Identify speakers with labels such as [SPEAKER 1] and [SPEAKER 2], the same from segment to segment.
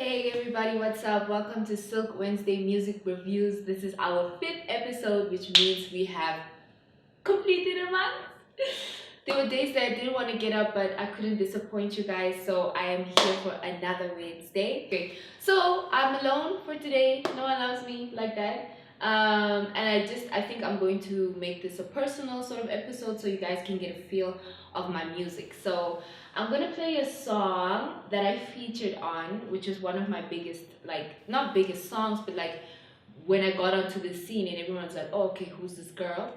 [SPEAKER 1] Hey everybody, what's up? Welcome to Silk Wednesday Music Reviews. This is our fifth episode, which means we have completed a month. There were days that I didn't want to get up, but I couldn't disappoint you guys, so I am here for another Wednesday. Okay, so I'm alone for today. No one loves me like that. And I think I'm going to make this a personal sort of episode so you guys can get a feel of my music. So I'm gonna play a song that I featured on, which is one of my biggest, like, not biggest songs, but like when I got onto the scene and everyone's like, oh, okay, who's this girl?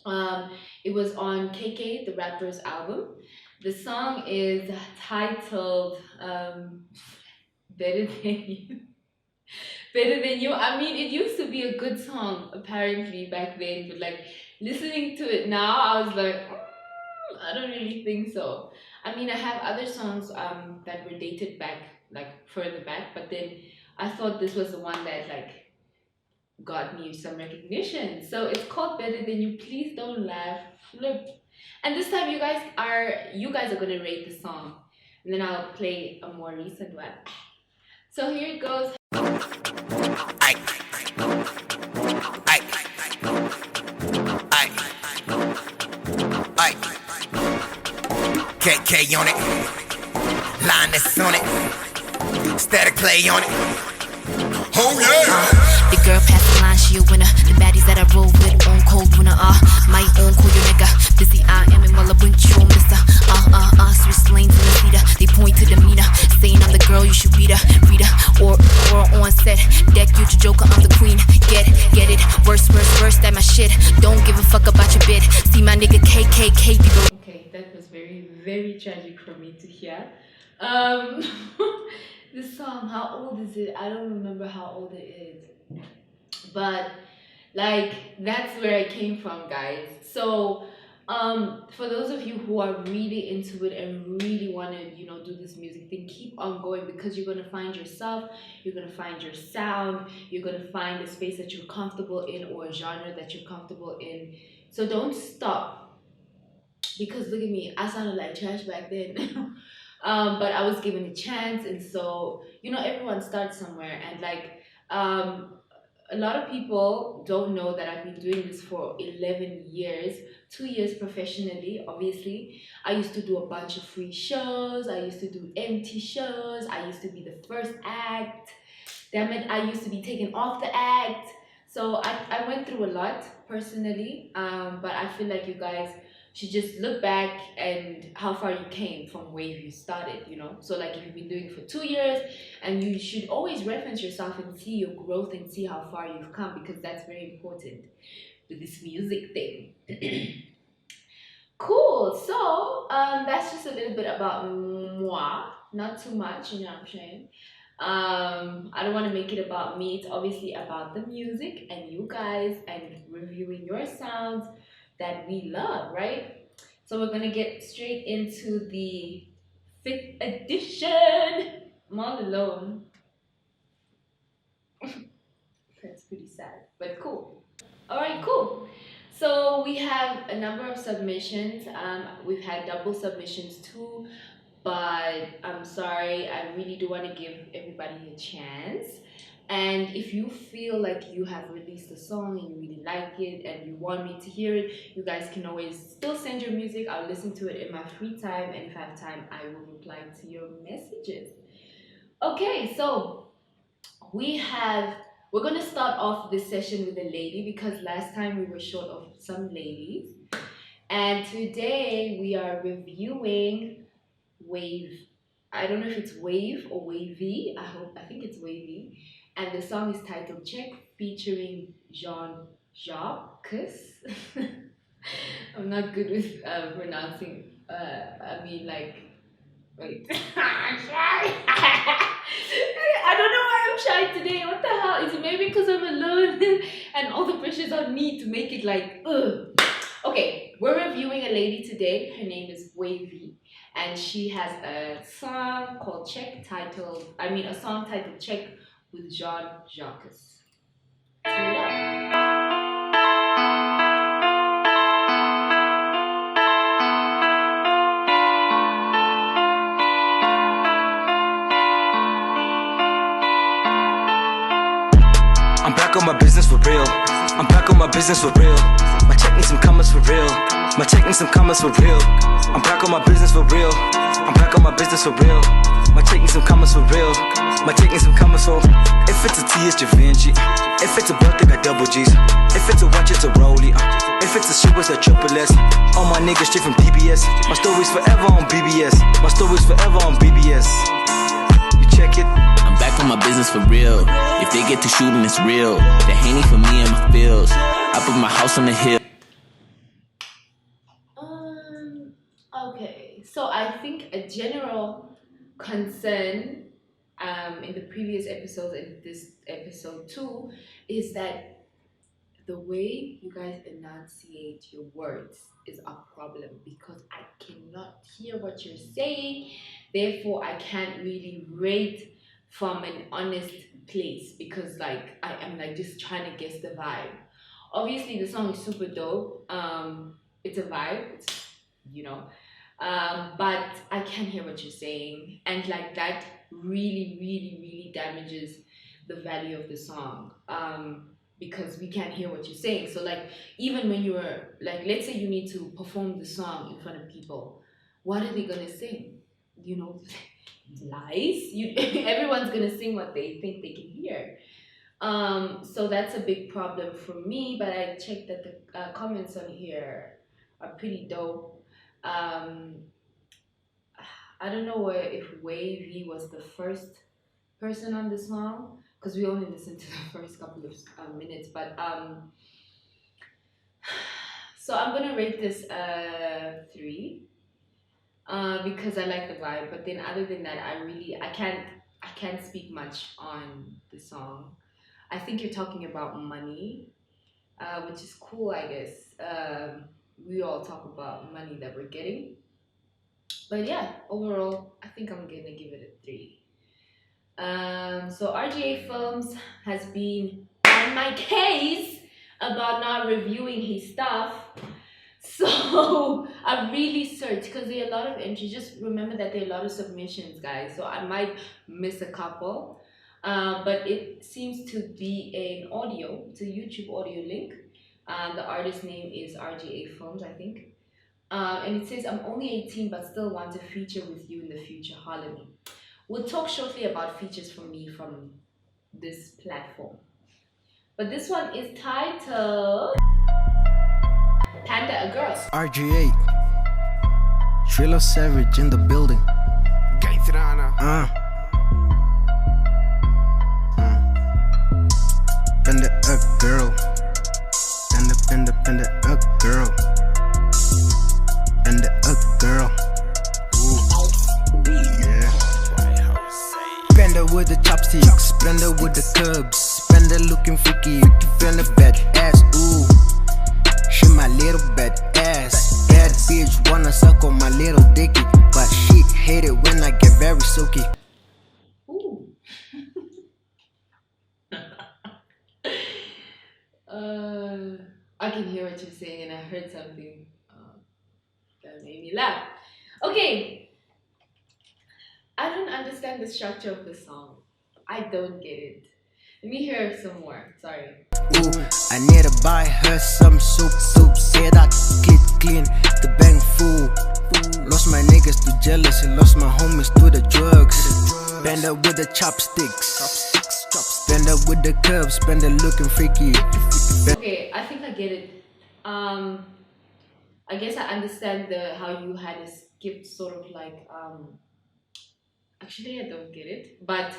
[SPEAKER 1] Um, it was on KK, the rapper's album. The song is titled Better Than You. Better Than You. I mean, it used to be a good song apparently back then, but like listening to it now, I was like, I don't really think so. I mean, I have other songs that were dated back, like further back, but then I thought this was the one that like got me some recognition. So it's called Better Than You. Please don't laugh. Flip. And this time you guys are gonna rate the song. And then I'll play a more recent one. So here it goes.
[SPEAKER 2] Ay, ay, ay, ay. KK on it, line that's on it, static play on it. Oh yeah.
[SPEAKER 3] The girl passed the line, she a winner. The baddies that I roll with on cold winter. My own cool your nigga. Busy I am and while I went you on mister. Switch lanes in the theater. They point to the meter, saying I'm the girl you should read her. Or on set. Deck you to Joker, I'm the queen. Get it. Worse, that my shit. Don't give a fuck about your bid. See my nigga KKK people.
[SPEAKER 1] Okay, that was very, very tragic for me to hear. This song, how old is it? I don't remember how old it is. But like that's where I came from, guys. So for those of you who are really into it and really want to do this music thing, keep on going, because you're going to find yourself, you're going to find your sound, you're going to find a space that you're comfortable in or a genre that you're comfortable in. So don't stop, because look at me, I sounded like trash back then. But I was given a chance, and so everyone starts somewhere, and like a lot of people don't know that I've been doing this for 11 years, 2 years professionally, obviously. I used to do a bunch of free shows, I used to do empty shows, I used to be the first act. Damn it, I used to be taken off the act. So I went through a lot personally, but I feel like you guys should just look back and how far you came from where you started, So like if you've been doing it for 2 years, and you should always reference yourself and see your growth and see how far you've come, because that's very important with this music thing. Cool. So that's just a little bit about moi. Not too much, you know what I'm saying? I don't want to make it about me. It's obviously about the music and you guys and reviewing your sounds that we love, right? So we're gonna get straight into the 5th edition. I'm all alone. That's pretty sad, but cool. All right, cool. So we have a number of submissions. We've had double submissions too, but I'm sorry, I really do want to give everybody a chance. And if you feel like you have released a song and you really like it and you want me to hear it, you guys can always still send your music. I'll listen to it in my free time, and if I have time, I will reply to your messages. Okay, so we're gonna start off this session with a lady, because last time we were short of some ladies. And today we are reviewing Wave. I don't know if it's Wave or Wavy. I think it's Wavy. And the song is titled Check, featuring Jean-Jacques. I'm not good with pronouncing. I mean, like, wait. I'm shy. I don't know why I'm shy today. What the hell? Is it maybe because I'm alone and all the pressure's on me to make it like, ugh. Okay, we're reviewing a lady today. Her name is Wavy, and she has a song called a song titled Check with Jean-Jacques. Turn it up.
[SPEAKER 2] I'm back on my business for real. I'm back on my business for real. My check needs some commas for real. My check needs some commas for real. I'm back on my business for real. I'm back on my business for real. My check needs some commas for real. My check needs some commas for. If it's a T, it's Da Vinci. If it's a belt, they got double G's. If it's a watch, it's a Rollie. If it's a shoe, it's a triple S. All my niggas straight from DBS. My story's forever on BBS. My story's forever on BBS. You check it.
[SPEAKER 4] I'm back on my business for real. If they get to shooting, it's real. The Haney for me and my feels. I put my house on the hill.
[SPEAKER 1] Okay, so I think a general concern in the previous episodes and this episode too is that the way you guys enunciate your words is a problem because I cannot hear what you're saying. Therefore, I can't really rate from an honest place because like I am like just trying to guess the vibe. Obviously, the song is super dope. It's a vibe, you know. But I can't hear what you're saying, and like that really damages the value of the song. Because we can't hear what you're saying. So like even when you're like, let's say you need to perform the song in front of people, what are they gonna sing? You know, lies. Everyone's gonna sing what they think they can hear. So that's a big problem for me. But I checked that the comments on here are pretty dope. I don't know if Wavy was the first person on the song because we only listened to the first couple of minutes. But so I'm gonna rate this 3 because I like the vibe. But then other than that, I can't speak much on the song. I think you're talking about money, which is cool, I guess. We all talk about money that we're getting. But yeah, overall, I think I'm gonna give it a 3. So RGA Films has been on my case about not reviewing his stuff. So I really searched because there are a lot of entries. Just remember that there are a lot of submissions, guys. So I might miss a couple. But it seems to be an audio. It's a YouTube audio link. The artist name is RGA Films, I think. And it says, I'm only 18 but still want to feature with you in the future. Holler me. We'll talk shortly about features from me from this platform. But this one is titled Panda a Girl.
[SPEAKER 5] RGA Triller Savage in the building. Panda a girl. Panda a girl. Panda a girl. Panda with the chopsticks, Panda with the cubs, Panda looking freaky, Panda bad ass, ooh. She my little bad ass, bad bitch wanna suck on my little dicky, but she hate it when I get very silky.
[SPEAKER 1] Ooh. I can hear what you're saying and I heard something that made me laugh. Okay. I don't understand the structure of the song. I don't get it. Let me hear some more. Sorry.
[SPEAKER 5] Ooh, I need to buy her some soup. Said I clean the bank full. Lost my niggas to jealousy, lost my homies to the drugs. Panda with the chopsticks. Panda with the curves, Panda looking freaky.
[SPEAKER 1] Okay, I think I get it. I guess I understand how you had to skip sort of like actually, I don't get it, but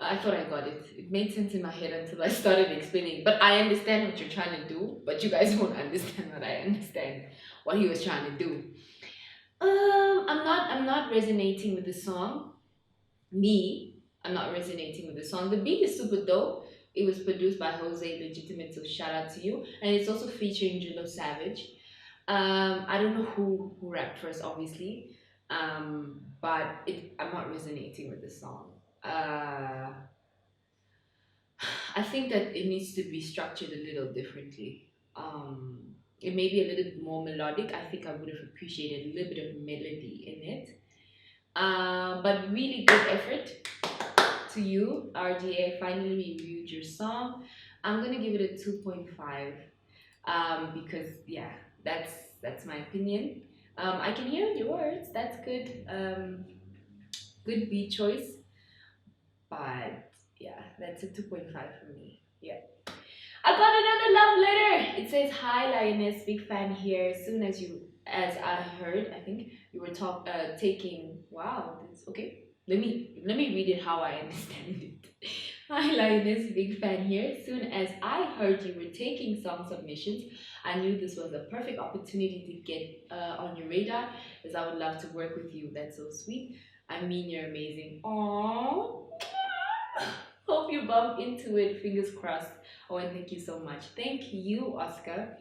[SPEAKER 1] I thought I got it. It made sense in my head until I started explaining. But I understand what you're trying to do, but you guys won't understand what I understand, what he was trying to do. I'm not resonating with the song. I'm not resonating with the song. The beat is super dope. It was produced by Jose Legitimate, so shout out to you. And it's also featuring Julo Savage. I don't know who rapped first, obviously. But I'm not resonating with the song. I think that it needs to be structured a little differently. It may be a little bit more melodic. I think I would have appreciated a little bit of melody in it. But really good effort to you, RGA. Finally reviewed your song. I'm gonna give it a 2.5. Because yeah, that's my opinion. I can hear your words. That's good. Good beat choice. But yeah, that's a 2.5 for me. Yeah. I got another love letter. It says, "Hi Lioness, big fan here. As I heard, I think you were taking. Wow, this okay. Let me read it how I understand it. Hi Lioness, big fan here. Soon as I heard you were taking song submissions, I knew this was a perfect opportunity to get on your radar, as I would love to work with you. That's so sweet. I mean, you're amazing. Aww. Hope you bump into it. Fingers crossed. Oh, and thank you so much. Thank you, Oscar.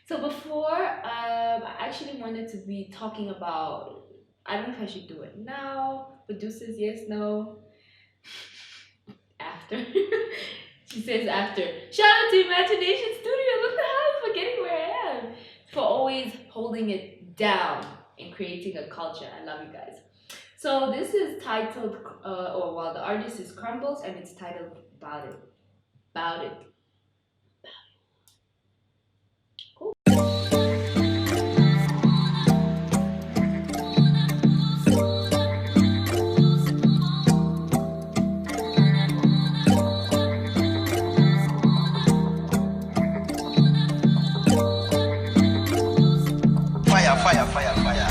[SPEAKER 1] So before, I actually wanted to be talking about. I don't know if I should do it now. Producers, yes, no, after. She says after. Shout out to Imagination Studios. What the hell? I'm forgetting where I am. For always holding it down and creating a culture. I love you guys. So this is titled, the artist is Crumbles, and it's titled About It. About It. Cool.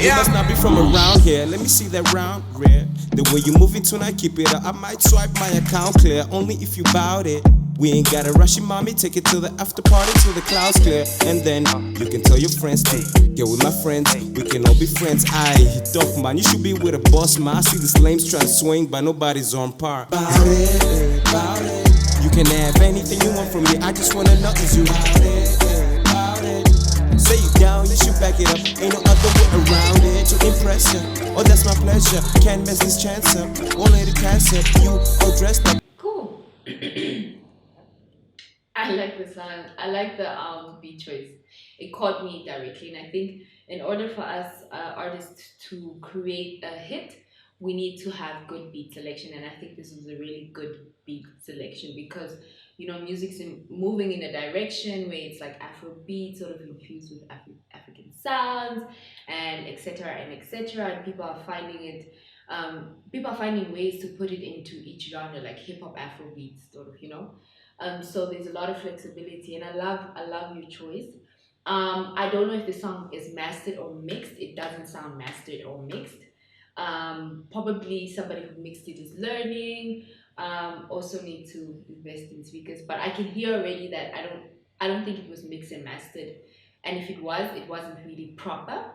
[SPEAKER 6] You must not be from around here. Let me see that round rear. The way you moving tonight, keep it up. I might swipe my account clear, only if you bout it. We ain't gotta rush it, mommy. Take it to the after party till the clouds clear. And then you can tell your friends to get with my friends. We can all be friends. Aye, tough man, you should be with a boss man. I see these lames trying to swing, but nobody's on par. Bout it, bout it. You can have anything you want from me. I just wanna know is you bout it, bout it. Say you down, you should back it up. Ain't no other way around it to impress you. Oh, that's my pleasure. Can't mess this chance up. Won't let it pass up. You all dressed up.
[SPEAKER 1] Cool. I like the song. I like the beat choice. It caught me directly, and I think in order for us artists to create a hit, we need to have good beat selection, and I think this is a really good beat selection because music's moving in a direction where it's like Afrobeat, sort of infused with African sounds, and etc. and etc. And people are finding it. People are finding ways to put it into each genre, like hip hop, Afrobeat, sort of. So there's a lot of flexibility, and I love your choice. I don't know if the song is mastered or mixed. It doesn't sound mastered or mixed. Probably somebody who mixed it is learning. Also need to invest in speakers, but I can hear already that I don't think it was mixed and mastered, and if it wasn't really proper.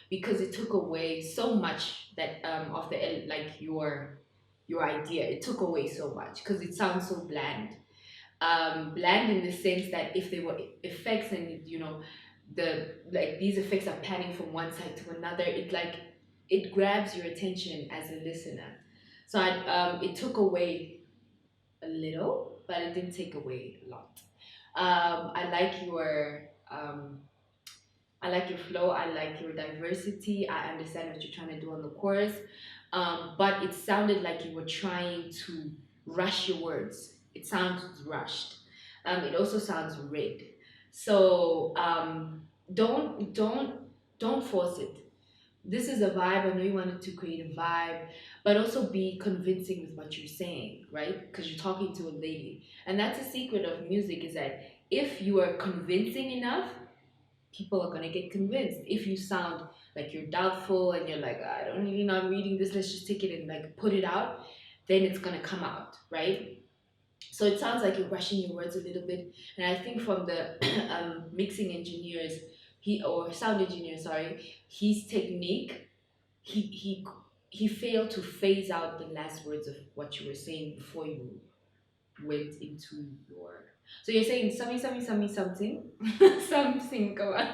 [SPEAKER 1] Because it took away so much that of the like your idea. It took away so much because it sounds so bland. Bland in the sense that if there were effects and these effects are panning from one side to another, it grabs your attention as a listener. So it took away a little, but it didn't take away a lot. I like your flow. I like your diversity. I understand what you're trying to do on the chorus, but it sounded like you were trying to rush your words. It sounds rushed. It also sounds rigged. So don't force it. This is a vibe. I know you wanted to create a vibe, but also be convincing with what you're saying, right? Because you're talking to a lady, and that's the secret of music, is that if you are convincing enough, people are gonna get convinced. If you sound like you're doubtful and you're like, I don't really know, I'm reading this, let's just take it and like put it out, then it's gonna come out, right? So it sounds like you're rushing your words a little bit, and I think from the mixing engineers, sound engineer, sorry, his technique, he failed to phase out the last words of what you were saying before you went into your. So you're saying something, something. Come on.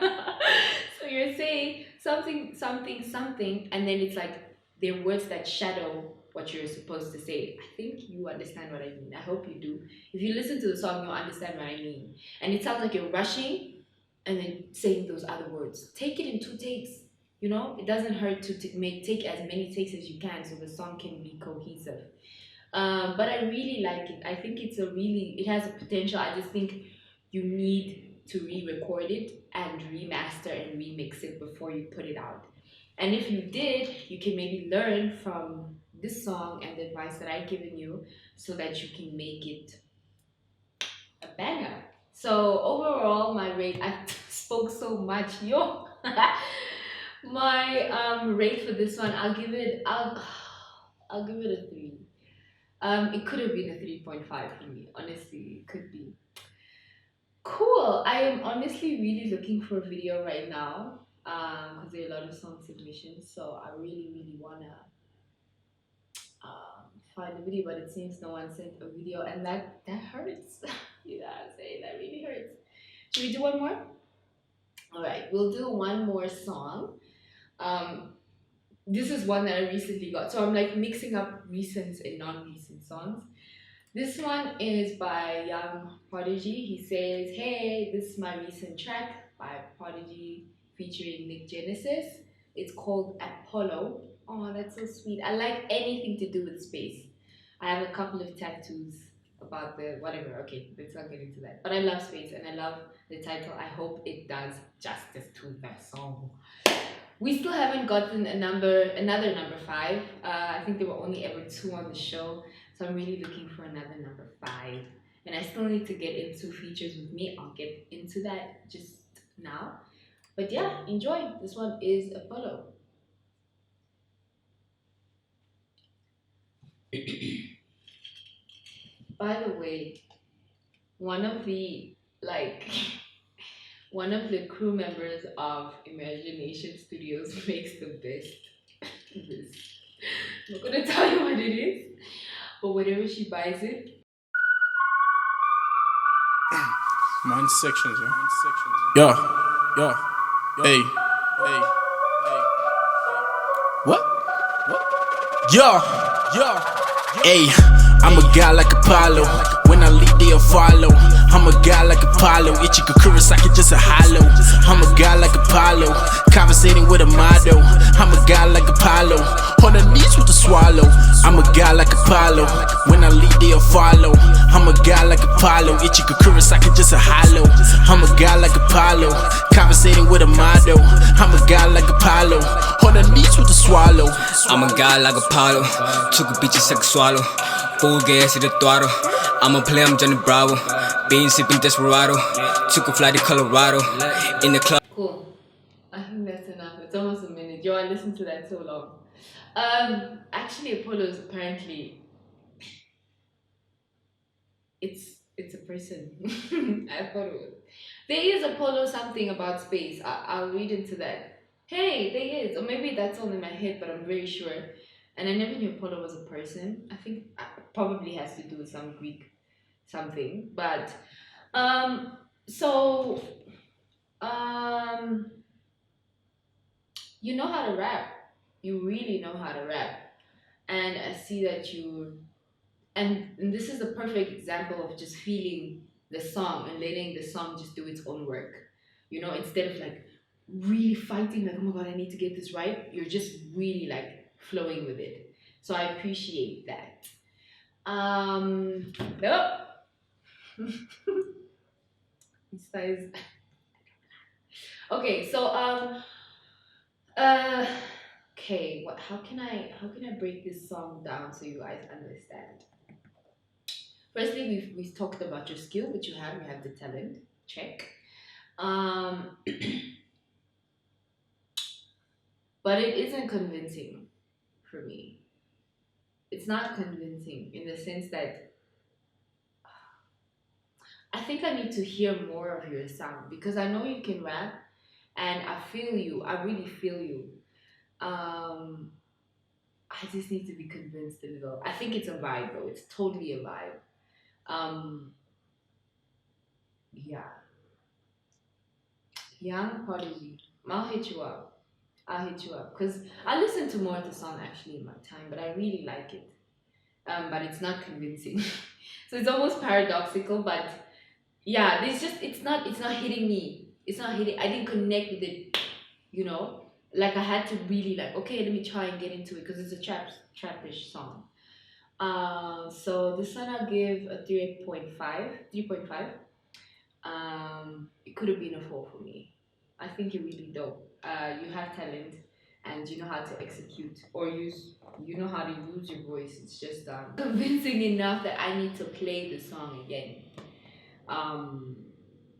[SPEAKER 1] So you're saying something, and then it's like they're words that shadow what you're supposed to say. I think you understand what I mean. I hope you do. If you listen to the song, you'll understand what I mean. And it sounds like you're rushing and then saying those other words. Take it in 2 takes. It doesn't hurt to take as many takes as you can so the song can be cohesive. But I really like it. I think it has a potential. I just think you need to re-record it and remaster and remix it before you put it out. And if you did, you can maybe learn from this song and the advice that I've given you so that you can make it a banger. So overall, my rate, I spoke so much, yo. My rate for this one, I'll give it a 3. It could have been a 3.5 for me. Honestly, it could be. Cool. I am honestly really looking for a video right now. Because there are a lot of song submissions, so I really wanna find a video, but it seems no one sent a video, and that hurts. You know what I'm saying? That really hurts. Should we do one more? All right, we'll do one more song. This is one that I recently got, so I'm like mixing up recent and non-recent songs. This one is by Young Prodigy. He says, "Hey, this is my recent track by Prodigy featuring Nick Genesis. It's called Apollo." Oh, that's so sweet. I like anything to do with space. I have a couple of tattoos about the whatever. Okay, let's not get into that. But I love space and I love the title. I hope it does justice to that song. We still haven't gotten another number 5. I think there were only ever 2 on the show, so I'm really looking for another number 5. And I still need to get into features with me. I'll get into that just now. But yeah, enjoy. This one is Apollo. By the way, one of the like one of the crew members of Imagination Studios makes the best. This. I'm not gonna tell you what it is, but whenever she buys it.
[SPEAKER 7] Mine's sections, yeah. Hey. What? Yeah. Hey, I'm a guy like Apollo. When I lead, they'll follow. I'm a guy like Apollo. Ichika Kurosaki just a hollow. I'm a guy like Apollo. Conversating with a model. I'm a guy like Apollo. On the knees with a swallow. I'm a guy like Apollo. When I lead, they'll follow. I'm a guy like Apollo. Ichika Kurosaki just a hollow. I'm a guy like Apollo. Conversating with a model. I'm a guy like Apollo. On the knees with a swallow.
[SPEAKER 8] I'm a guy like Apollo. Took a bitch and suck a swallow. Full gas at the throttle. I'm a player, I'm Johnny Bravo. Been sipping Desperado. Took a flight to Colorado. In the club.
[SPEAKER 1] Cool. I think that's enough. It's almost a minute. Yo, I listened to that so long. Actually, Apollo is apparently it's a person. I thought it was. There is Apollo something about space. I'll read into that. Hey, there is. Or maybe that's all in my head, but I'm very sure. And I never knew Apollo was a person. I think it probably has to do with some Greek something. But you know how to rap. You really know how to rap. And I see that and this is the perfect example of just feeling the song and letting the song just do its own work. You know, instead of like really fighting, like, oh my god, I need to get this right. You're just really like flowing with it. So I appreciate that. Nope. This size. Okay, so okay, how can I break this song down so you guys understand? Firstly, we've talked about your skill, which you have the talent, check. But it isn't convincing for me. It's not convincing in the sense that I think I need to hear more of your sound, because I know you can rap and I feel you. I really feel you. I just need to be convinced a little. I think it's a vibe though. It's totally a vibe. Yeah. Young Prodigy. I'll hit you up. Because I listened to more of the song actually in my time, but I really like it. But it's not convincing. So it's almost paradoxical, but yeah, it's not hitting me. I didn't connect with it, you know? Like I had to really like, okay, let me try and get into it because it's a trapish song. So this one I'll give a 3.5. 3.5. It could have been a 4 for me. I think you're really dope. You have talent and you know how to execute or you know how to use your voice. It's just convincing enough that I need to play the song again. Um,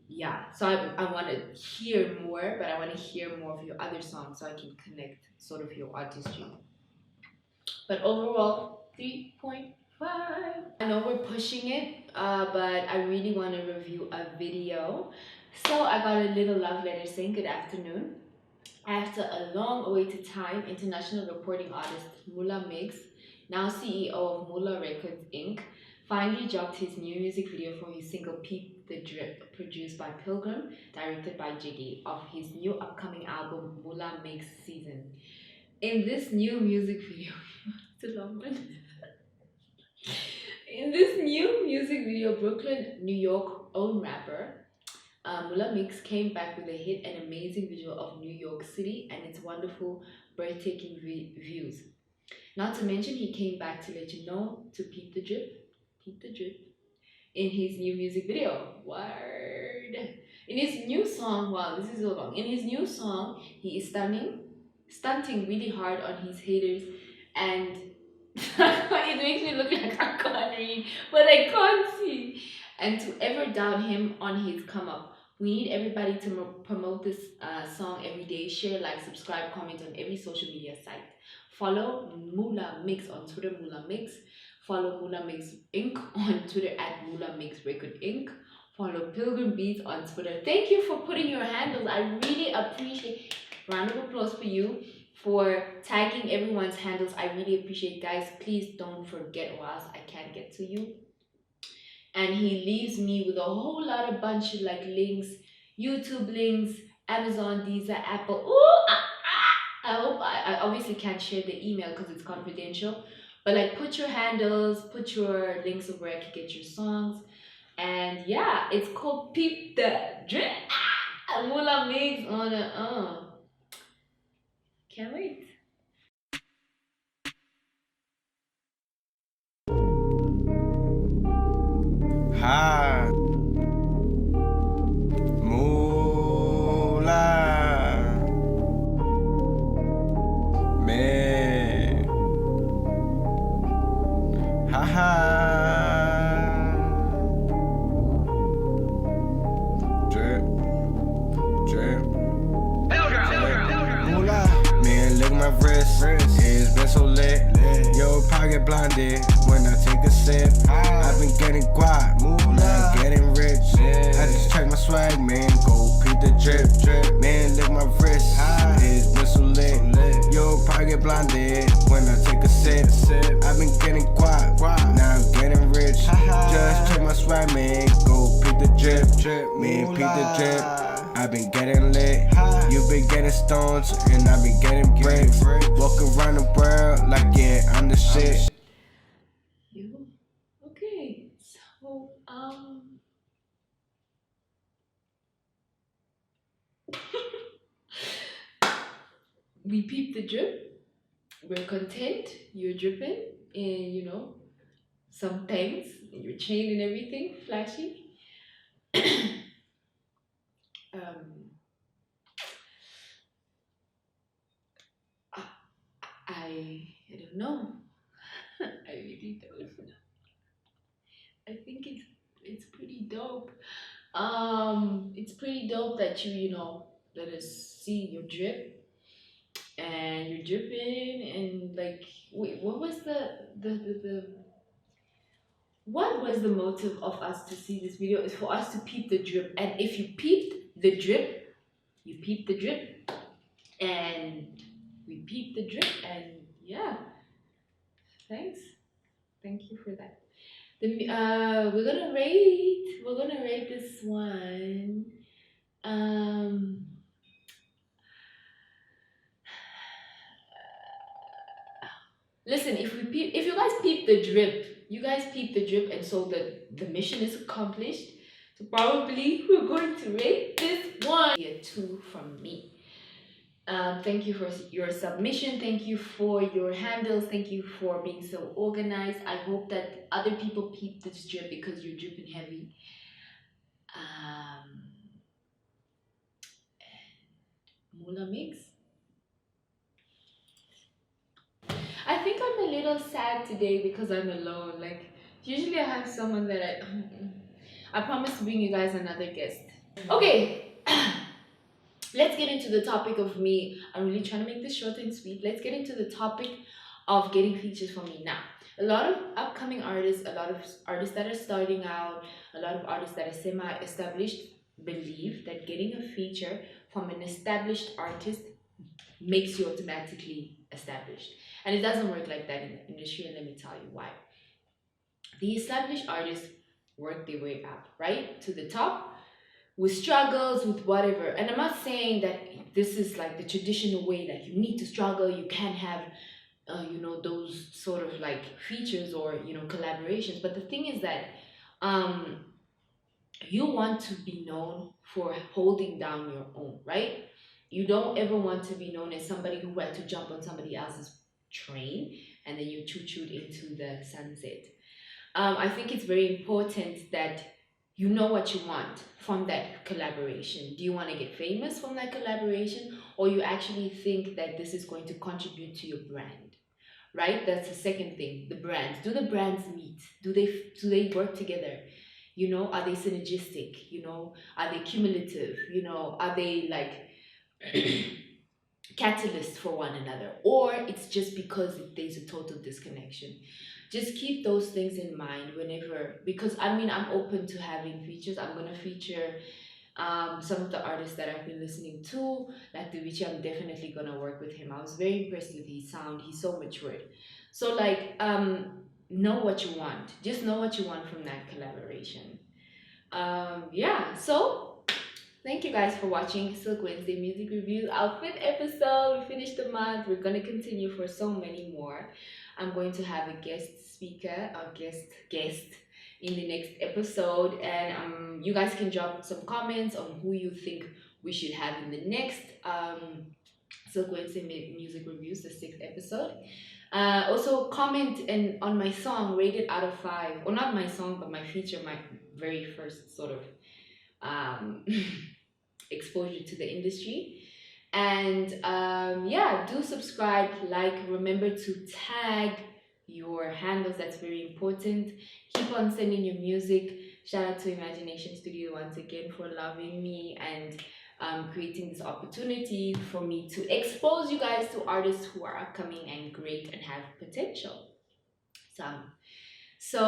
[SPEAKER 1] yeah, so I want to hear more, but I want to hear more of your other songs so I can connect sort of your artistry. But overall, 3.5. I know we're pushing it, but I really want to review a video. So I got a little love letter saying good afternoon. After a long awaited time, international recording artist Munna Mix, now CEO of Munna Records Inc., finally dropped his new music video for his single Peep the Drip, produced by Pilgrim, directed by Jiggy, of his new upcoming album Munna Mix Season. In this new music video, it's a long one. In this new music video, Brooklyn, New York own rapper Munna Mix came back with a hit and amazing visual of New York City and its wonderful, breathtaking views. Not to mention, he came back to let you know to peep the drip, in his new music video. Word. In his new song, wow, this is so long. In his new song, he is stunting really hard on his haters, and it makes me look like I can't read, but I can't see. And to ever doubt him on his come up. We need everybody to promote this song every day. Share, like, subscribe, comment on every social media site. Follow Munna Mix on Twitter, Munna Mix. Follow Munna Mix Inc. on Twitter at Munna Mix Record Inc. Follow Pilgrim Beats on Twitter. Thank you for putting your handles. I really appreciate. Round of applause for you for tagging everyone's handles. I really appreciate, guys. Please don't forget, or else I can't get to you. And he leaves me with a whole lot of bunch of like links, YouTube links, Amazon, Deezer, Apple. I hope I obviously can't share the email because it's confidential, but like put your handles, put your links of where I can get your songs. And yeah, it's called Peep the Drip. Munna Mix on it. Can't wait.
[SPEAKER 6] Ha Mula Me Ha ha Drip Drip Mula Man, look at my wrist. It's been so lit. Yo, pocket blinded when I take a sip. I've been getting guap, now I'm getting rich. I just check my swag, man. Go peep the drip. Man, look my wrist. It's been so lit. Yo, pocket blinded when I take a sip. I've been getting guap, now I'm getting rich. Just check my swag, man. Go peep the drip. Man, peep the drip. I've been getting lit, you've been getting stones, and I've been getting bricks. Walking around the world like, yeah, I'm the shit.
[SPEAKER 1] Okay, so we peep the drip. We're content. You're dripping, and you know, sometimes your chain and everything flashy. I don't know. I really don't know. I think it's pretty dope. It's pretty dope that you know let us see your drip and you're dripping and like wait, what was the what was the motive of us to see this video? Is for us to peep the drip, and if you peeped the drip, you peep the drip, and we peep the drip, and yeah, thank you for that. We're gonna rate this one. Listen, if you guys peep the drip, you guys peep the drip, and so the mission is accomplished. So probably we're going to rate this one a 2 from me. Thank you for your submission. Thank you for your handles. Thank you for being so organized. I hope that other people peep this drip because you're dripping heavy. Munna mix. I think I'm a little sad today because I'm alone. Like usually I have someone that I promise to bring you guys another guest. Okay. Let's get into the topic of me. I'm really trying to make this short and sweet. Let's get into the topic of getting features for me now. A lot of upcoming artists, a lot of artists that are starting out, a lot of artists that are semi-established believe that getting a feature from an established artist makes you automatically established. And it doesn't work like that in the industry, and let me tell you why. The established artists work their way up, right? To the top, with struggles, with whatever. And I'm not saying that this is like the traditional way that you need to struggle, you can't have those sort of like features or collaborations. But the thing is that you want to be known for holding down your own, right? You don't ever want to be known as somebody who had to jump on somebody else's train and then you choo-chooed into the sunset. I think it's very important that you know what you want from that collaboration. Do you want to get famous from that collaboration, or you actually think that this is going to contribute to your brand? Right? That's the second thing. The brands. Do the brands meet? Do they work together? Are they synergistic? Are they cumulative? Are they like catalyst for one another, or it's just because there's a total disconnection? Just keep those things in mind because I'm open to having features. I'm gonna feature some of the artists that I've been listening to, like Davichi. I'm definitely gonna work with him. I was very impressed with his sound. He's so matured. So know what you want. Just know what you want from that collaboration. So thank you guys for watching CilQ Wednesday Music Review, our 5th episode. We finished the month. We're gonna continue for so many more. I'm going to have a guest speaker, a guest in the next episode, and you guys can drop some comments on who you think we should have in the next CilQ Wednesday Music Reviews, the 6th episode. Also comment on my song, rate it out of 5, or not my song, but my feature, my very first sort of exposure to the industry. And do subscribe, remember to tag your handles. That's very important. Keep on sending your music. Shout out to Imagination Studio once again for loving me and creating this opportunity for me to expose you guys to artists who are upcoming and great and have potential. So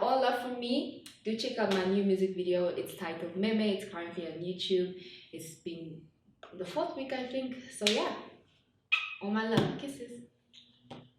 [SPEAKER 1] all love from me. Do check out my new music video. It's titled Meme. It's currently on YouTube. It's been the 4th week, I think. So all my love. Kisses.